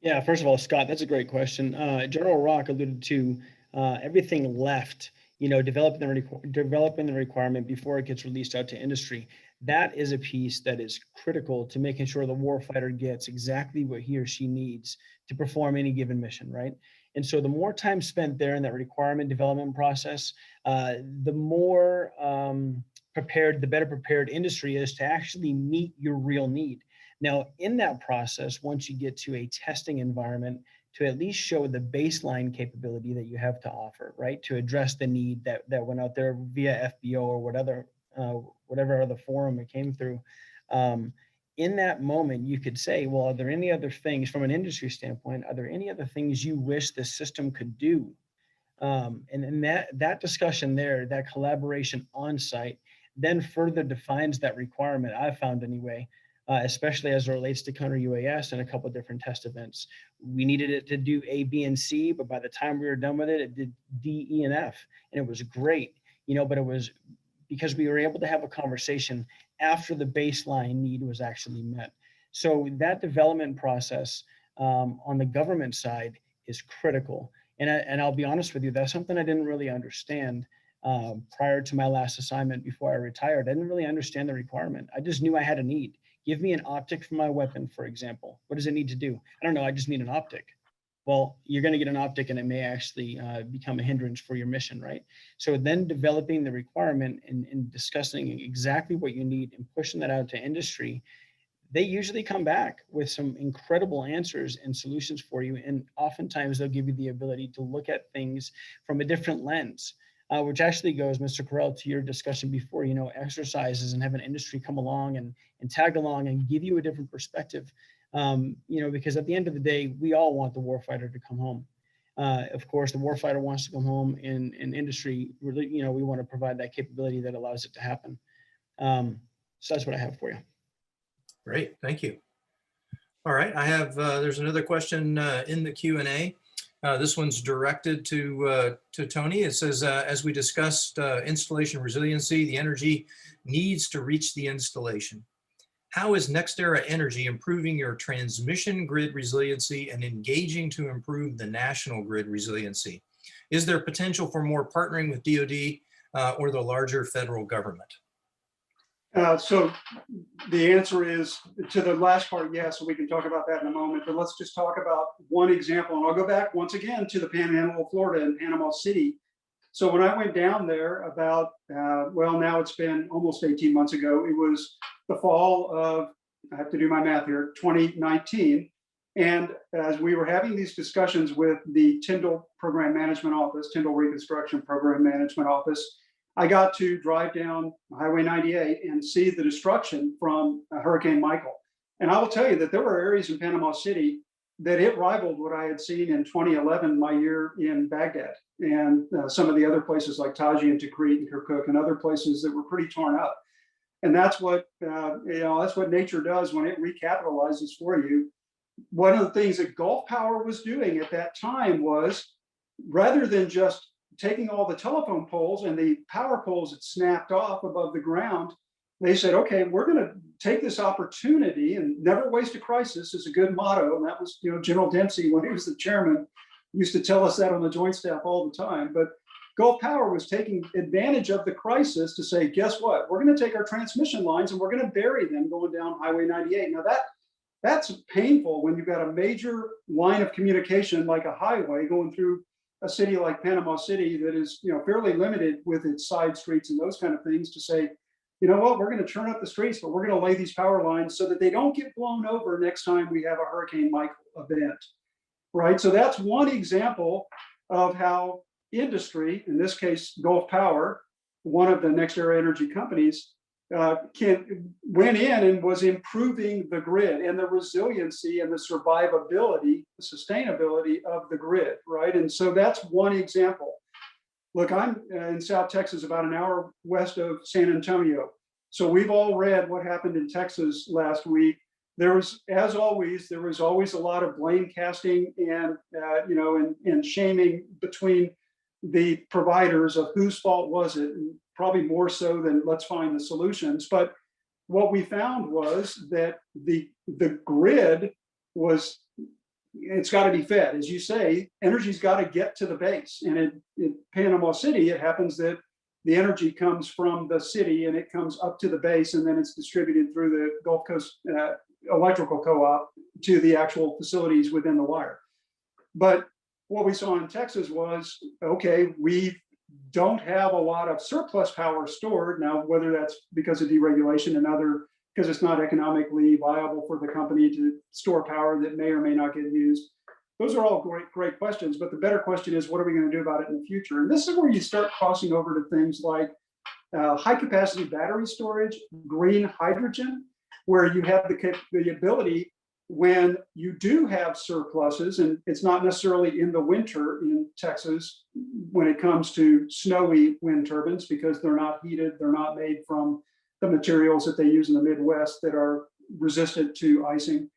Yeah, first of all, Scott, that's a great question. General Rock alluded to everything left, developing the requirement before it gets released out to industry. That is a piece that is critical to making sure the warfighter gets exactly what he or she needs to perform any given mission, right? And so the more time spent there in that requirement development process, the more the better prepared industry is to actually meet your real need. Now, in that process, once you get to a testing environment, to at least show the baseline capability that you have to offer, right? To address the need that went out there via FBO or whatever other forum it came through. In that moment, you could say, well, are there any other things from an industry standpoint? Are there any other things you wish the system could do? And that discussion there, that collaboration on site, then further defines that requirement, I've found anyway, especially as it relates to counter UAS and a couple of different test events. We needed it to do A, B, and C, but by the time we were done with it, it did D, E, and F, and it was great, but it was because we were able to have a conversation after the baseline need was actually met. So that development process on the government side is critical. And I'll be honest with you, that's something I didn't really understand prior to my last assignment before I retired. I didn't really understand the requirement. I just knew I had a need. Give me an optic for my weapon, for example. What does it need to do? I don't know, I just need an optic. Well, you're going to get an optic and it may actually become a hindrance for your mission, right? So then developing the requirement and discussing exactly what you need and pushing that out to industry, they usually come back with some incredible answers and solutions for you. And oftentimes they'll give you the ability to look at things from a different lens, which actually goes, Mr. Correll, to your discussion before, exercises and have an industry come along and tag along and give you a different perspective. Because at the end of the day, we all want the warfighter to come home. Of course, the warfighter wants to come home, and industry, really, we want to provide that capability that allows it to happen. So that's what I have for you. Great, thank you. All right, I have, there's another question in the Q&A. This one's directed to Tony. It says, as we discussed installation resiliency, the energy needs to reach the installation. How is NextEra Energy improving your transmission grid resiliency and engaging to improve the national grid resiliency? Is there potential for more partnering with DoD or the larger federal government? So the answer is to the last part, yes, so we can talk about that in a moment, but let's just talk about one example. And I'll go back once again to the Panhandle of Florida and Panama City. So when I went down there about, well, now it's been almost 18 months ago, it was the fall of, I have to do my math here, 2019. And as we were having these discussions with the Tyndall Program Management Office, Tyndall Reconstruction Program Management Office, I got to drive down Highway 98 and see the destruction from Hurricane Michael. And I will tell you that there were areas in Panama City that it rivaled what I had seen in 2011, my year in Baghdad, and some of the other places like Taji and Tikrit and Kirkuk and other places that were pretty torn up. And that's what that's what nature does when it recapitalizes for you. One of the things that Gulf Power was doing at that time was, rather than just taking all the telephone poles and the power poles that snapped off above the ground, they said, okay, we're going to take this opportunity, and never waste a crisis is a good motto. And that was, General Dempsey, when he was the chairman, used to tell us that on the Joint Staff all the time. But Gulf Power was taking advantage of the crisis to say, guess what? We're going to take our transmission lines and we're going to bury them going down Highway 98. Now that's painful when you've got a major line of communication like a highway going through a city like Panama City that is, fairly limited with its side streets and those kind of things, to say, you know what, we're going to turn up the streets, but we're going to lay these power lines so that they don't get blown over next time we have a Hurricane Michael event, right? So that's one example of how industry, in this case, Gulf Power, one of the NextEra energy companies, went in and was improving the grid and the resiliency and the survivability, the sustainability of the grid, right? And so that's one example. Look, I'm in South Texas, about an hour west of San Antonio. So we've all read what happened in Texas last week. There was, as always, a lot of blame casting and, and shaming between the providers of whose fault was it, and probably more so than let's find the solutions. But what we found was that the grid was, it's got to be fed. As you say, energy's got to get to the base. And in Panama City, it happens that the energy comes from the city and it comes up to the base, and then it's distributed through the Gulf Coast Electrical Co-op to the actual facilities within the wire. But what we saw in Texas was, okay, we don't have a lot of surplus power stored. Now, whether that's because of deregulation and because it's not economically viable for the company to store power that may or may not get used. Those are all great questions, but the better question is, what are we going to do about it in the future? And this is where you start crossing over to things like high capacity battery storage, green hydrogen, where you have the ability, when you do have surpluses, and it's not necessarily in the winter in Texas when it comes to snowy wind turbines, because they're not heated, they're not made from the materials that they use in the Midwest that are resistant to icing.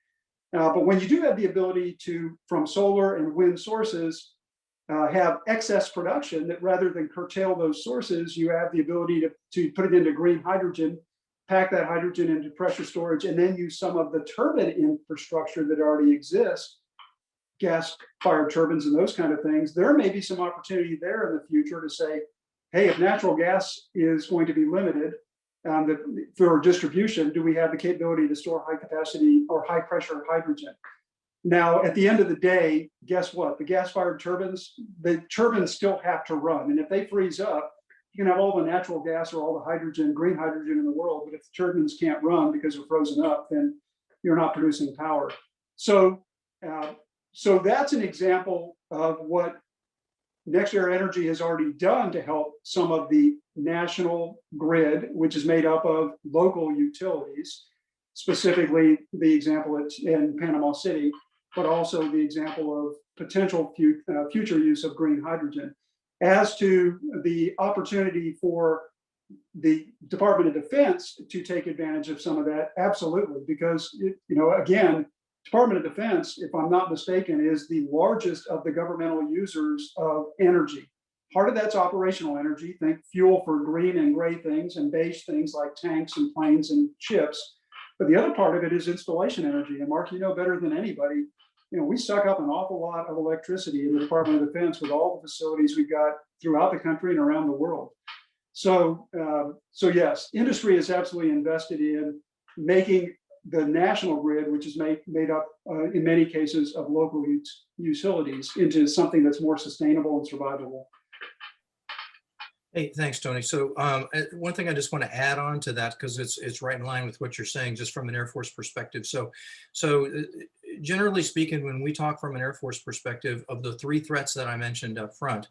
But when you do have the ability to, from solar and wind sources, have excess production, that rather than curtail those sources, you have the ability to put it into green hydrogen, pack that hydrogen into pressure storage, and then use some of the turbine infrastructure that already exists, gas-fired turbines and those kind of things. There may be some opportunity there in the future to say, hey, if natural gas is going to be limited for distribution, do we have the capability to store high capacity or high pressure hydrogen? Now, at the end of the day, guess what? The gas-fired turbines, the turbines still have to run. And if they freeze up, you can have all the natural gas or all the hydrogen, green hydrogen in the world, but if the turbines can't run because they're frozen up, then you're not producing power. So that's an example of what NextEra Energy has already done to help some of the national grid, which is made up of local utilities, specifically the example in Panama City, but also the example of potential future use of green hydrogen. As to the opportunity for the Department of Defense to take advantage of some of that, absolutely, because again, Department of Defense, if I'm not mistaken, is the largest of the governmental users of energy. Part of that's operational energy, think fuel for green and gray things and beige things like tanks and planes and ships. But the other part of it is installation energy. And Mark, you know better than anybody, we suck up an awful lot of electricity in the Department of Defense with all the facilities we've got throughout the country and around the world. So yes, industry is absolutely invested in making the national grid, which is made up in many cases of local utilities, into something that's more sustainable and survivable. Hey, thanks, Tony. So one thing I just want to add on to that, because it's right in line with what you're saying, just from an Air Force perspective. So generally speaking, when we talk from an Air Force perspective of the 3 threats that I mentioned up front,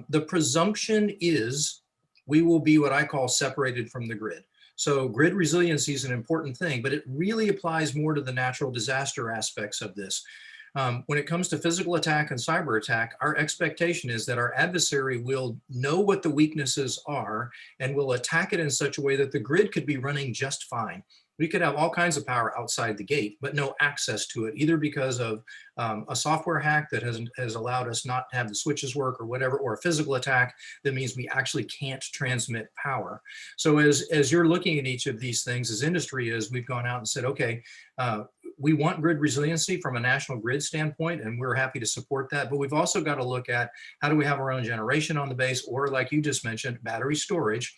the presumption is we will be what I call separated from the grid. So grid resiliency is an important thing, but it really applies more to the natural disaster aspects of this. When it comes to physical attack and cyber attack, our expectation is that our adversary will know what the weaknesses are and will attack it in such a way that the grid could be running just fine. We could have all kinds of power outside the gate, but no access to it, either because of a software hack that has allowed us not to have the switches work or whatever, or a physical attack that means we actually can't transmit power. So as you're looking at each of these things, as industry is, we've gone out and said, okay, we want grid resiliency from a national grid standpoint, and we're happy to support that. But we've also got to look at how do we have our own generation on the base, or like you just mentioned, battery storage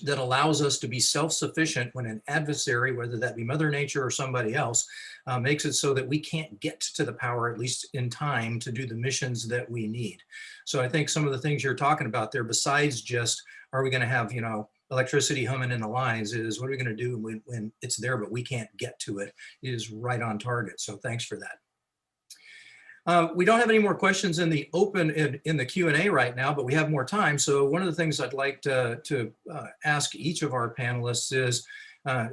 that allows us to be self-sufficient when an adversary, whether that be Mother Nature or somebody else, makes it so that we can't get to the power, at least in time, to do the missions that we need. So I think some of the things you're talking about there, besides just, are we going to have, electricity humming in the lines, is what are we going to do when it's there, but we can't get to it, is right on target. So thanks for that. We don't have any more questions in the open in the Q&A right now, but we have more time. So one of the things I'd like to ask each of our panelists is,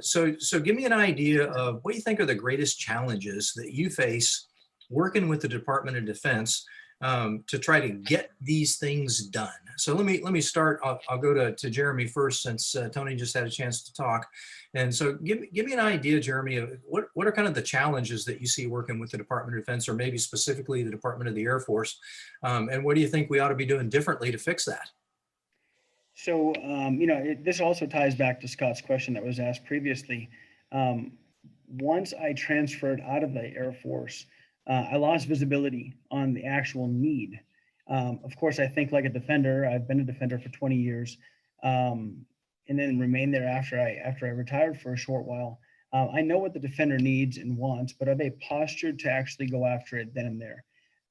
so give me an idea of what you think are the greatest challenges that you face working with the Department of Defense to try to get these things done. So let me start. I'll go to Jeremee first, since Tony just had a chance to talk. And so give me an idea, Jeremee, of what are kind of the challenges that you see working with the Department of Defense, or maybe specifically the Department of the Air Force, and what do you think we ought to be doing differently to fix that? So, this also ties back to Scott's question that was asked previously. Once I transferred out of the Air Force, I lost visibility on the actual need. Of course, I think like a defender. I've been a defender for 20 years, and then remained there after I retired for a short while. I know what the defender needs and wants, but are they postured to actually go after it then and there?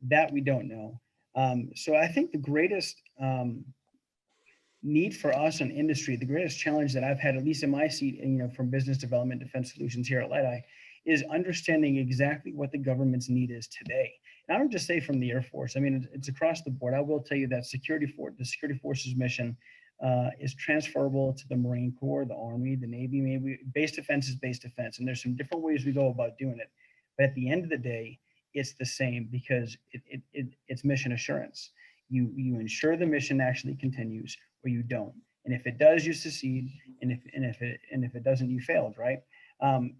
That we don't know. So I think the greatest need for us in industry, the greatest challenge that I've had, at least in my seat, and from business development, defense solutions here at Liteye, is understanding exactly what the government's need is today. And I don't just say from the Air Force. I mean, it's across the board. I will tell you that the security forces mission is transferable to the Marine Corps, the Army, the Navy. Maybe base defense is base defense, and there's some different ways we go about doing it. But at the end of the day, it's the same, because it's mission assurance. You ensure the mission actually continues, or you don't. And if it does, you succeed. And if it doesn't, you failed, right?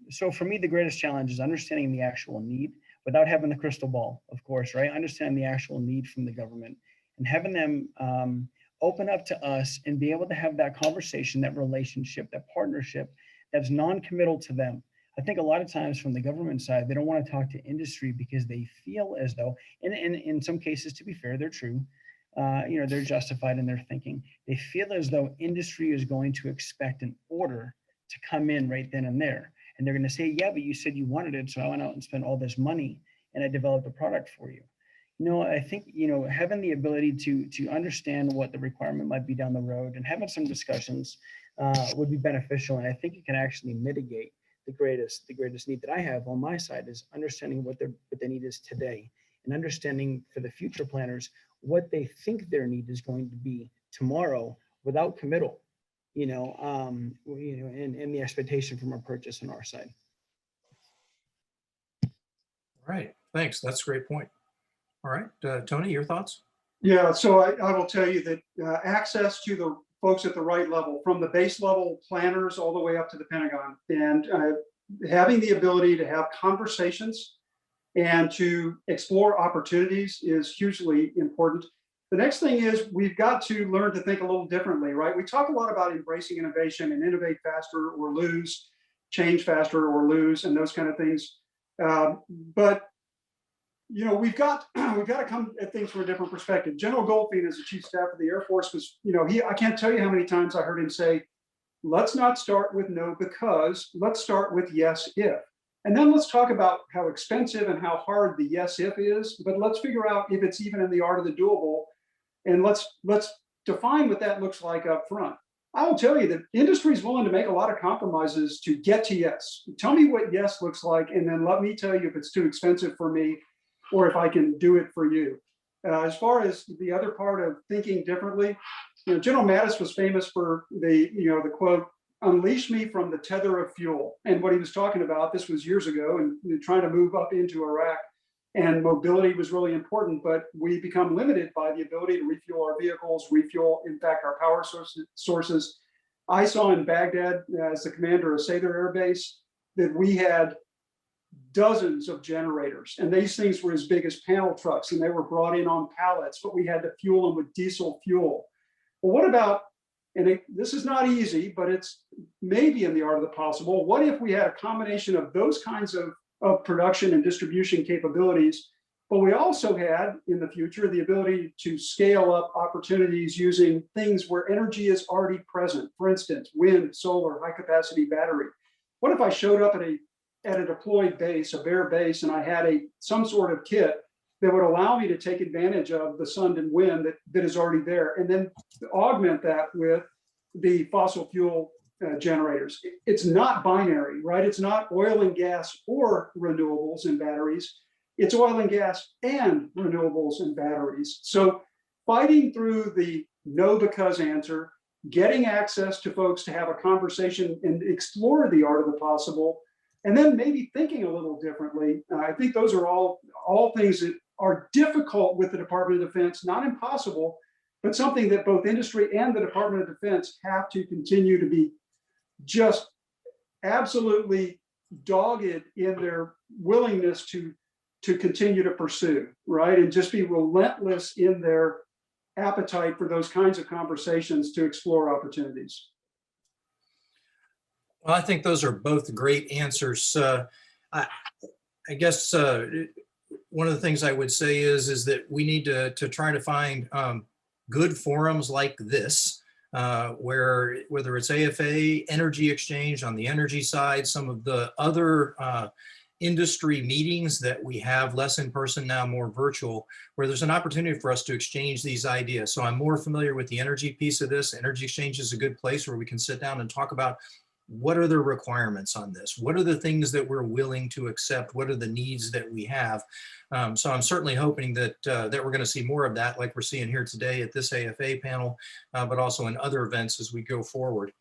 So for me, the greatest challenge is understanding the actual need without having the crystal ball, of course, right? Understanding the actual need from the government and having them open up to us and be able to have that conversation, that relationship, that partnership that's non-committal to them. I think a lot of times from the government side, they don't want to talk to industry because they feel as though, and in some cases, to be fair, they're true. They're justified in their thinking. They feel as though industry is going to expect an order to come in right then and there. And they're going to say, yeah, but you said you wanted it. So I went out and spent all this money and I developed a product for you. I think, having the ability to understand what the requirement might be down the road and having some discussions would be beneficial. And I think it can actually mitigate the greatest need that I have on my side, is understanding what the need is today, and understanding for the future planners what they think their need is going to be tomorrow without committal, and the expectation from our purchase on our side. All right, thanks. That's a great point. All right, Tony, your thoughts? Yeah, so I will tell you that access to the folks at the right level, from the base level planners all the way up to the Pentagon, and having the ability to have conversations and to explore opportunities is hugely important. The next thing is we've got to learn to think a little differently, right? We talk a lot about embracing innovation and innovate faster or lose, change faster or lose, and those kind of things. But we've got to come at things from a different perspective. General Goldfein, as the Chief of Staff of the Air Force, was, I can't tell you how many times I heard him say, let's not start with no because, let's start with yes if. And then let's talk about how expensive and how hard the yes if is, but let's figure out if it's even in the art of the doable. And let's define what that looks like up front. I will tell you that industry is willing to make a lot of compromises to get to yes. Tell me what yes looks like, and then let me tell you if it's too expensive for me or if I can do it for you. As far as the other part of thinking differently, General Mattis was famous for the quote, "Unleash me from the tether of fuel." And what he was talking about, this was years ago, and trying to move up into Iraq, and mobility was really important, but we become limited by the ability to refuel our vehicles, refuel, in fact, our power sources. I saw in Baghdad, as the commander of Sather Air Base, that we had dozens of generators, and these things were as big as panel trucks, and they were brought in on pallets, but we had to fuel them with diesel fuel. Well, what about, and this is not easy, but it's maybe in the art of the possible, what if we had a combination of those kinds of production and distribution capabilities, but we also had in the future the ability to scale up opportunities using things where energy is already present. For instance, wind, solar, high capacity battery. What if I showed up at a deployed base, a bare base, and I had some sort of kit that would allow me to take advantage of the sun and wind that is already there, and then augment that with the fossil fuel generators. It's not binary, right? It's not oil and gas or renewables and batteries. It's oil and gas and renewables and batteries. So fighting through the no because answer, getting access to folks to have a conversation and explore the art of the possible, and then maybe thinking a little differently. I think those are all things that are difficult with the Department of Defense, not impossible, but something that both industry and the Department of Defense have to continue to be just absolutely dogged in their willingness to continue to pursue, right? And just be relentless in their appetite for those kinds of conversations to explore opportunities. Well, I think those are both great answers. I guess one of the things I would say is that we need to try to find good forums like this, where whether it's AFA, Energy Exchange on the energy side, some of the other industry meetings that we have, less in person now, more virtual, where there's an opportunity for us to exchange these ideas. So I'm more familiar with the energy piece of this. Energy Exchange is a good place where we can sit down and talk about what are the requirements on this? What are the things that we're willing to accept? What are the needs that we have? So I'm certainly hoping that that we're going to see more of that, like we're seeing here today at this AFA panel, but also in other events as we go forward.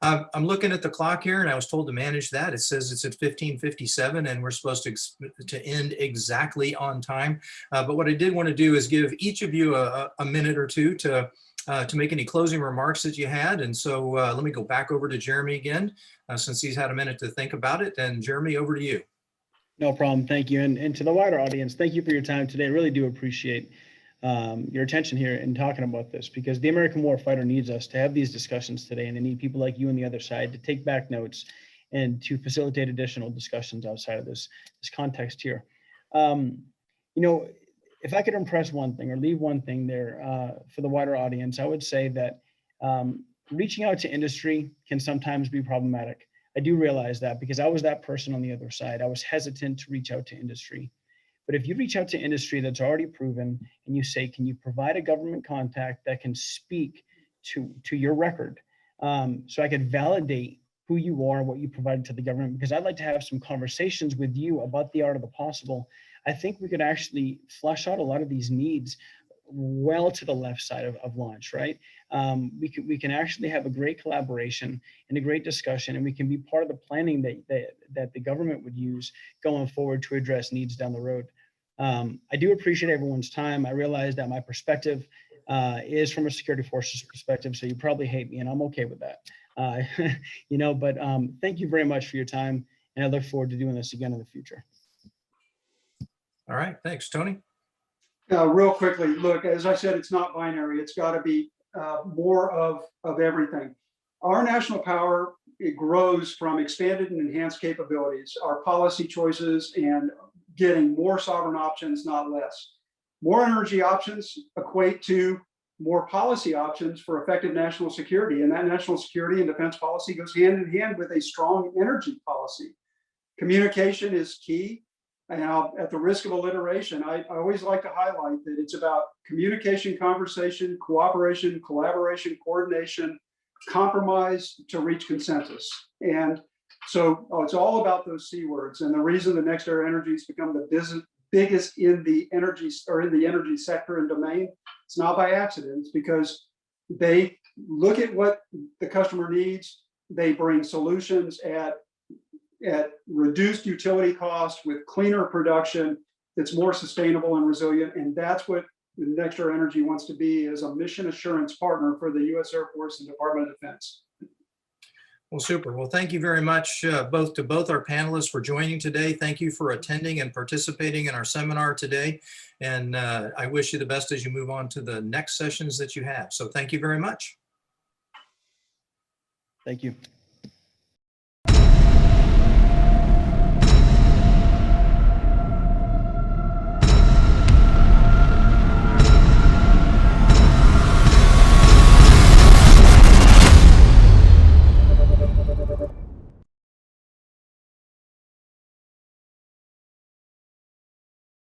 I'm looking at the clock here, and I was told to manage that. It says it's at 15:57, and we're supposed to end exactly on time. But what I did want to do is give each of you a minute or two to make any closing remarks that you had. And so let me go back over to Jeremee again, since he's had a minute to think about it. And Jeremee, over to you. No problem. Thank you. And to the wider audience, thank you for your time today. I really do appreciate your attention here in talking about this, because the American warfighter needs us to have these discussions today, and they need people like you on the other side to take back notes and to facilitate additional discussions outside of this context here. If I could impress one thing or leave one thing there for the wider audience, I would say that reaching out to industry can sometimes be problematic. I do realize that, because I was that person on the other side. I was hesitant to reach out to industry. But if you reach out to industry that's already proven and you say, can you provide a government contact that can speak to your record, so I could validate who you are, what you provided to the government, because I'd like to have some conversations with you about the art of the possible. I think we could actually flesh out a lot of these needs well to the left side of launch, right? We can actually have a great collaboration and a great discussion, and we can be part of the planning that the government would use going forward to address needs down the road. I do appreciate everyone's time. I realize that my perspective is from a security forces perspective, so you probably hate me, and I'm okay with that. But thank you very much for your time, and I look forward to doing this again in the future. All right, thanks, Tony. Real quickly, look, as I said, it's not binary. It's got to be more of everything. Our national power, it grows from expanded and enhanced capabilities, our policy choices, and getting more sovereign options, not less. More energy options equate to more policy options for effective national security, and that national security and defense policy goes hand in hand with a strong energy policy. Communication is key. Now, at the risk of alliteration, I always like to highlight that it's about communication, conversation, cooperation, collaboration, coordination, compromise to reach consensus. And so it's all about those C words. And the reason the NextEra Energy has become the biggest in the energy sector and domain, it's not by accident. It's because they look at what the customer needs. They bring solutions at reduced utility costs with cleaner production that's more sustainable and resilient. And that's what NextEra Energy wants to be, as a mission assurance partner for the U.S. Air Force and Department of Defense. Well, super. Well, thank you very much both our panelists for joining today. Thank you for attending and participating in our seminar today. And I wish you the best as you move on to the next sessions that you have. So thank you very much. Thank you.